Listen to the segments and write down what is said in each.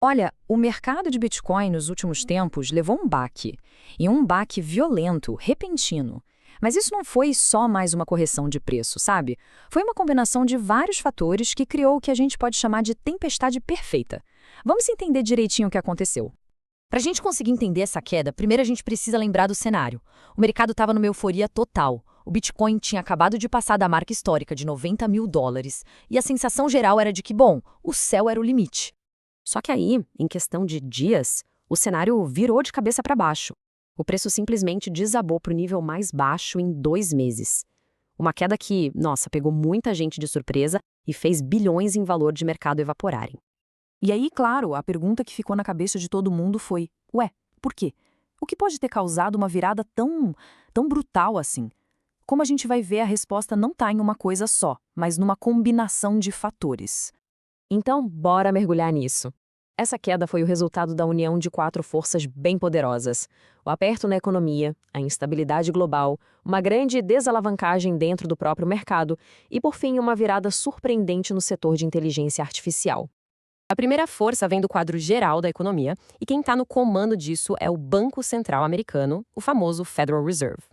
Olha, o mercado de Bitcoin nos últimos tempos levou um baque, e um baque violento, repentino. Mas isso não foi só mais uma correção de preço, sabe? Foi uma combinação de vários fatores que criou o que a gente pode chamar de tempestade perfeita. Vamos entender direitinho o que aconteceu. Para a gente conseguir entender essa queda, primeiro a gente precisa lembrar do cenário. O mercado estava numa euforia total. O Bitcoin tinha acabado de passar da marca histórica de US$ 90.000 e a sensação geral era de que, bom, o céu era o limite. Só que aí, em questão de dias, o cenário virou de cabeça para baixo. O preço simplesmente desabou para o nível mais baixo em 2 meses. Uma queda que, nossa, pegou muita gente de surpresa e fez bilhões em valor de mercado evaporarem. E aí, claro, a pergunta que ficou na cabeça de todo mundo foi: ué, por quê? O que pode ter causado uma virada tão brutal assim? Como a gente vai ver, a resposta não está em uma coisa só, mas numa combinação de fatores. Então, bora mergulhar nisso. Essa queda foi o resultado da união de 4 forças bem poderosas: o aperto na economia, a instabilidade global, uma grande desalavancagem dentro do próprio mercado e, por fim, uma virada surpreendente no setor de inteligência artificial. A primeira força vem do quadro geral da economia, e quem está no comando disso é o Banco Central Americano, o famoso Federal Reserve.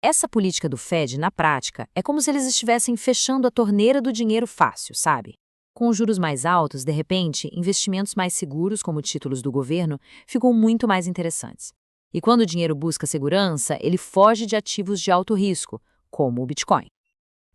Essa política do Fed, na prática, é como se eles estivessem fechando a torneira do dinheiro fácil, sabe? Com os juros mais altos, de repente, investimentos mais seguros, como títulos do governo, ficam muito mais interessantes. E quando o dinheiro busca segurança, ele foge de ativos de alto risco, como o Bitcoin.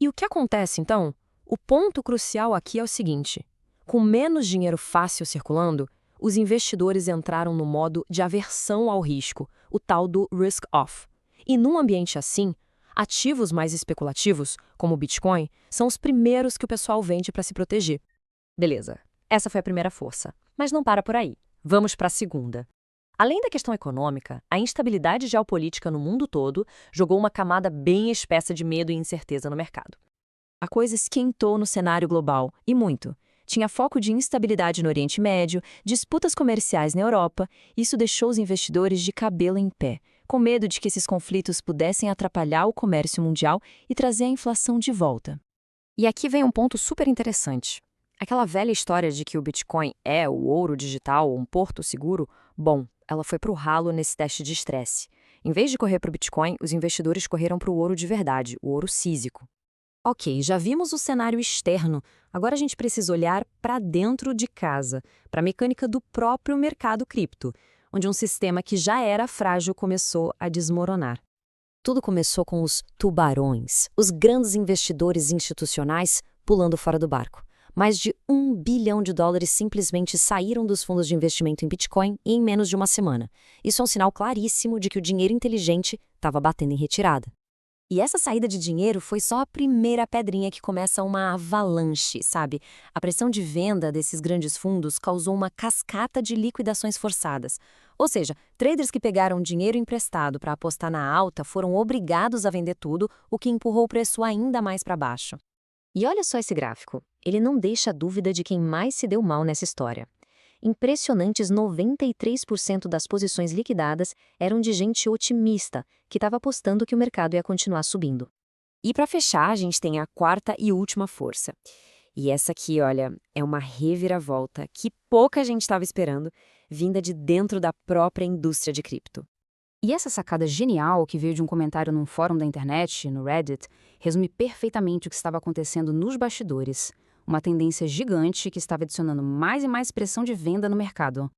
E o que acontece, então? O ponto crucial aqui é o seguinte: com menos dinheiro fácil circulando, os investidores entraram no modo de aversão ao risco, o tal do risk-off. E num ambiente assim, ativos mais especulativos, como o Bitcoin, são os primeiros que o pessoal vende para se proteger. Beleza, essa foi a primeira força. Mas não para por aí. Vamos para a segunda. Além da questão econômica, a instabilidade geopolítica no mundo todo jogou uma camada bem espessa de medo e incerteza no mercado. A coisa esquentou no cenário global, e muito. Tinha foco de instabilidade no Oriente Médio, disputas comerciais na Europa. Isso deixou os investidores de cabelo em pé, com medo de que esses conflitos pudessem atrapalhar o comércio mundial e trazer a inflação de volta. E aqui vem um ponto super interessante. Aquela velha história de que o Bitcoin é o ouro digital, um porto seguro, bom, ela foi para o ralo nesse teste de estresse. Em vez de correr para o Bitcoin, os investidores correram para o ouro de verdade, o ouro físico. Ok, já vimos o cenário externo, agora a gente precisa olhar para dentro de casa, para a mecânica do próprio mercado cripto, onde um sistema que já era frágil começou a desmoronar. Tudo começou com os tubarões, os grandes investidores institucionais pulando fora do barco. Mais de US$ 1 bilhão simplesmente saíram dos fundos de investimento em Bitcoin em menos de uma semana. Isso é um sinal claríssimo de que o dinheiro inteligente estava batendo em retirada. E essa saída de dinheiro foi só a primeira pedrinha que começa uma avalanche, sabe? A pressão de venda desses grandes fundos causou uma cascata de liquidações forçadas. Ou seja, traders que pegaram dinheiro emprestado para apostar na alta foram obrigados a vender tudo, o que empurrou o preço ainda mais para baixo. E olha só esse gráfico. Ele não deixa dúvida de quem mais se deu mal nessa história. Impressionantes 93% das posições liquidadas eram de gente otimista, que estava apostando que o mercado ia continuar subindo. E para fechar, a gente tem a quarta e última força. E essa aqui, olha, é uma reviravolta que pouca gente estava esperando, vinda de dentro da própria indústria de cripto. E essa sacada genial, que veio de um comentário num fórum da internet, no Reddit, resume perfeitamente o que estava acontecendo nos bastidores. Uma tendência gigante que estava adicionando mais e mais pressão de venda no mercado.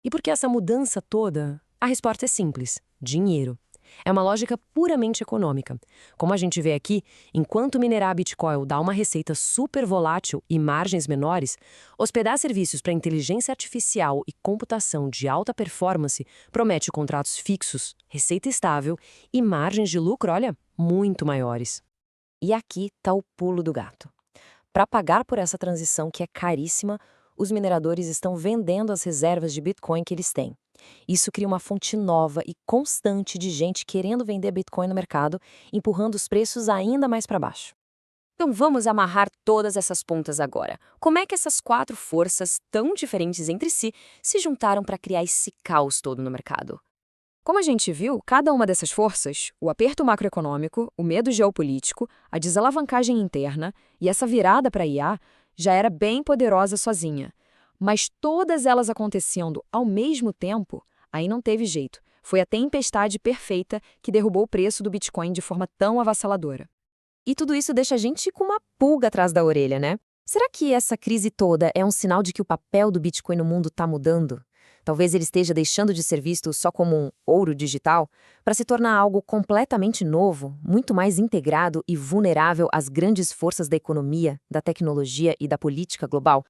E por que essa mudança toda? A resposta é simples: dinheiro. É uma lógica puramente econômica. Como a gente vê aqui, enquanto minerar Bitcoin dá uma receita super volátil e margens menores, hospedar serviços para inteligência artificial e computação de alta performance promete contratos fixos, receita estável e margens de lucro, olha, muito maiores. E aqui está o pulo do gato. Para pagar por essa transição que é caríssima, os mineradores estão vendendo as reservas de Bitcoin que eles têm. Isso cria uma fonte nova e constante de gente querendo vender Bitcoin no mercado, empurrando os preços ainda mais para baixo. Então vamos amarrar todas essas pontas agora. Como é que essas 4 forças tão diferentes entre si se juntaram para criar esse caos todo no mercado? Como a gente viu, cada uma dessas forças, o aperto macroeconômico, o medo geopolítico, a desalavancagem interna e essa virada para IA, já era bem poderosa sozinha. Mas todas elas acontecendo ao mesmo tempo, aí não teve jeito. Foi a tempestade perfeita que derrubou o preço do Bitcoin de forma tão avassaladora. E tudo isso deixa a gente com uma pulga atrás da orelha, né? Será que essa crise toda é um sinal de que o papel do Bitcoin no mundo está mudando? Talvez ele esteja deixando de ser visto só como um ouro digital para se tornar algo completamente novo, muito mais integrado e vulnerável às grandes forças da economia, da tecnologia e da política global.